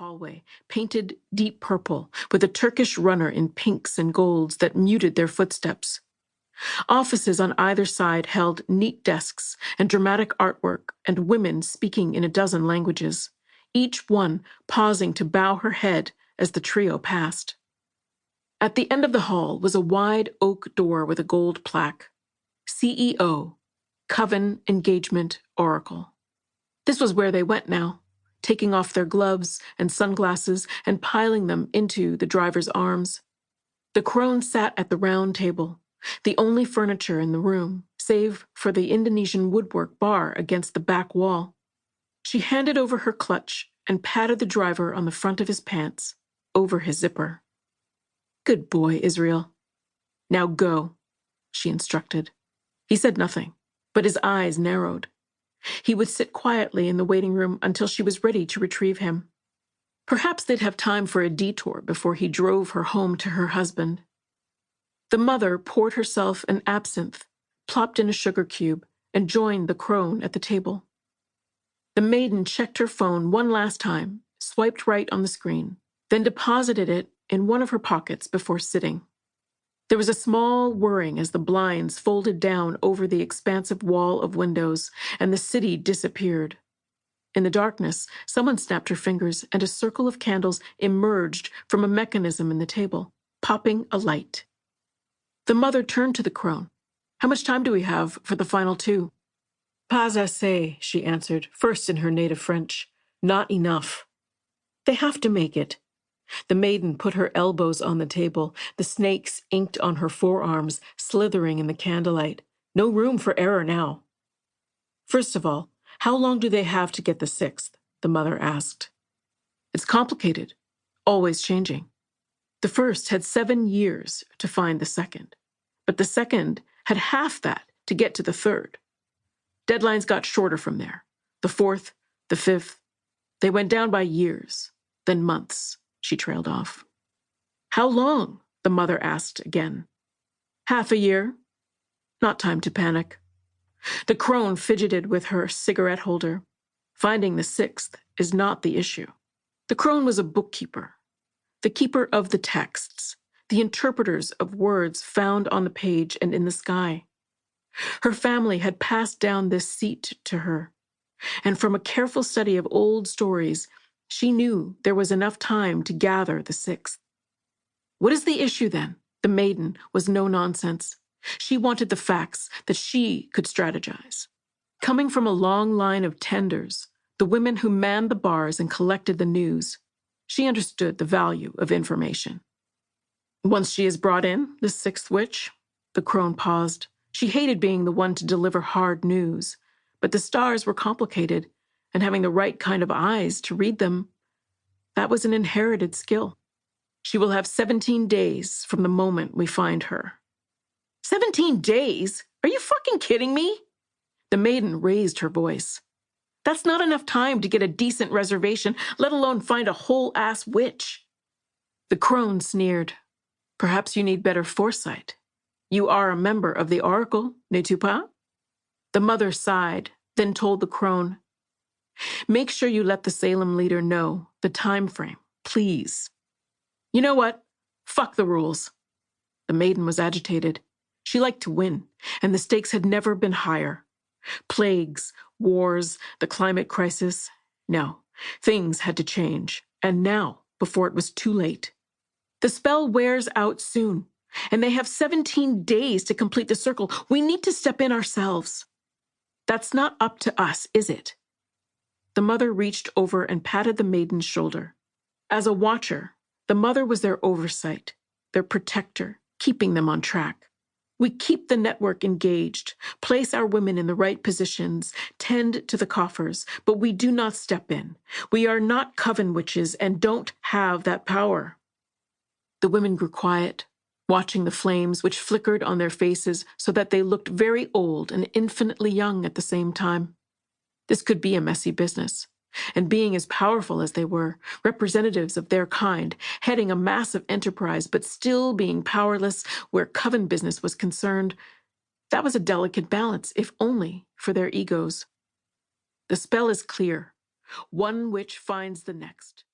hallway, painted deep purple, with a Turkish runner in pinks and golds that muted their footsteps. Offices on either side held neat desks and dramatic artwork and women speaking in a dozen languages, each one pausing to bow her head as the trio passed. At the end of the hall was a wide oak door with a gold plaque. CEO, Coven Engagement Oracle. This was where they went now, taking off their gloves and sunglasses and piling them into the driver's arms. The crone sat at the round table, the only furniture in the room, save for the Indonesian woodwork bar against the back wall. She handed over her clutch and patted the driver on the front of his pants, over his zipper. "Good boy, Israel. Now go," she instructed. He said nothing, but his eyes narrowed. He would sit quietly in the waiting room until she was ready to retrieve him. Perhaps they'd have time for a detour before he drove her home to her husband. The mother poured herself an absinthe, plopped in a sugar cube, and joined the crone at the table. The maiden checked her phone one last time, swiped right on the screen, then deposited it in one of her pockets before sitting. There was a small whirring as the blinds folded down over the expansive wall of windows, and the city disappeared. In the darkness, someone snapped her fingers, and a circle of candles emerged from a mechanism in the table, popping a light. The mother turned to the crone. "How much time do we have for the final two?" "Pas assez," she answered, first in her native French. "Not enough." "They have to make it." The maiden put her elbows on the table, the snakes inked on her forearms, slithering in the candlelight. No room for error now. "First of all, how long do they have to get the sixth?" the mother asked. "It's complicated, always changing. The first had 7 years to find the second, but the second had half that to get to the third. Deadlines got shorter from there. The fourth, the fifth, they went down by years, then months," she trailed off. "How long?" the mother asked again. "Half a year. Not time to panic." The crone fidgeted with her cigarette holder. Finding the sixth is not the issue. The crone was a bookkeeper, the keeper of the texts, the interpreters of words found on the page and in the sky. Her family had passed down this seat to her, and from a careful study of old stories, she knew there was enough time to gather the sixth. "What is the issue, then?" The maiden was no nonsense. She wanted the facts that she could strategize. Coming from a long line of tenders, the women who manned the bars and collected the news, she understood the value of information. "Once she is brought in, the sixth witch," the crone paused. She hated being the one to deliver hard news, but the stars were complicated, and having the right kind of eyes to read them, that was an inherited skill. "She will have 17 days from the moment we find her." 17 days? Are you fucking kidding me? The maiden raised her voice. "That's not enough time to get a decent reservation, let alone find a whole-ass witch." The crone sneered. "Perhaps you need better foresight. You are a member of the Oracle, n'es-tu pas?" The mother sighed, then told the crone, "Make sure you let the SALEM leader know the time frame, please." "You know what? Fuck the rules." The maiden was agitated. She liked to win, and the stakes had never been higher. Plagues, wars, the climate crisis. No, things had to change, and now, before it was too late. The spell wears out soon, and they have 17 days to complete the circle. We need to step in ourselves. That's not up to us, is it? The mother reached over and patted the maiden's shoulder. As a watcher, the mother was their oversight, their protector, keeping them on track. We keep the network engaged, place our women in the right positions, tend to the coffers, but we do not step in. We are not coven witches and don't have that power. The women grew quiet, watching the flames which flickered on their faces so that they looked very old and infinitely young at the same time. This could be a messy business. And being as powerful as they were, representatives of their kind, heading a massive enterprise but still being powerless where coven business was concerned, that was a delicate balance, if only for their egos. The spell is clear. One witch finds the next.